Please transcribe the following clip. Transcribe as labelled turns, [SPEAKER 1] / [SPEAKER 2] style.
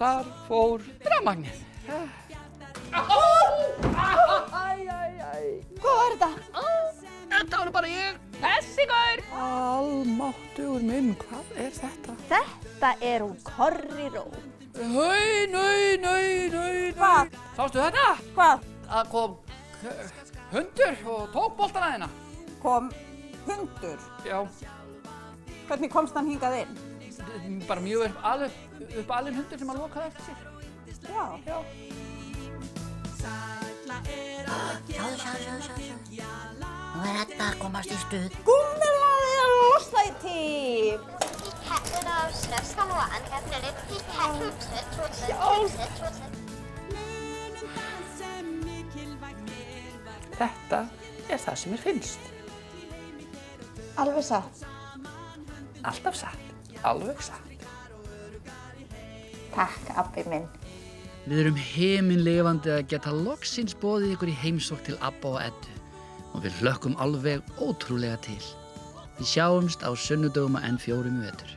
[SPEAKER 1] Hvar fór rafmagnið?
[SPEAKER 2] Hvað var þetta?
[SPEAKER 1] Þetta var bara ég.
[SPEAKER 3] Þessi gaur!
[SPEAKER 1] Almáttugur minn, hvað er þetta?
[SPEAKER 2] Þetta er hún Korríró.
[SPEAKER 1] Nei.
[SPEAKER 2] Hvað?
[SPEAKER 1] Sástu þetta?
[SPEAKER 2] Hvað?
[SPEAKER 1] Það kom hundur og tók boltana þína.
[SPEAKER 2] Kom hundur.
[SPEAKER 1] Já,
[SPEAKER 2] Hvernig komst hann hingað inn?
[SPEAKER 1] bara mjög uppalinn hundur sem að lokaði eftir sér.
[SPEAKER 2] Já.
[SPEAKER 4] Sjáðu. Nú er þetta að komast í stuð.
[SPEAKER 2] Gúmmelaði að losna í tím.
[SPEAKER 5] Katten og snøfskan og angrebne lidt. Katten, trut.
[SPEAKER 1] Þetta er það sem mér finnst.
[SPEAKER 2] Alveg satt.
[SPEAKER 1] Alltaf satt, alveg satt.
[SPEAKER 2] Takk, Abbi minn.
[SPEAKER 6] Við erum himinlifandi að geta loksins boðið ykkur í heimsókn til Abba og Eddu og við hlökkum alveg ótrúlega til. Við sjáumst á sunnudögum á N4 í vetur.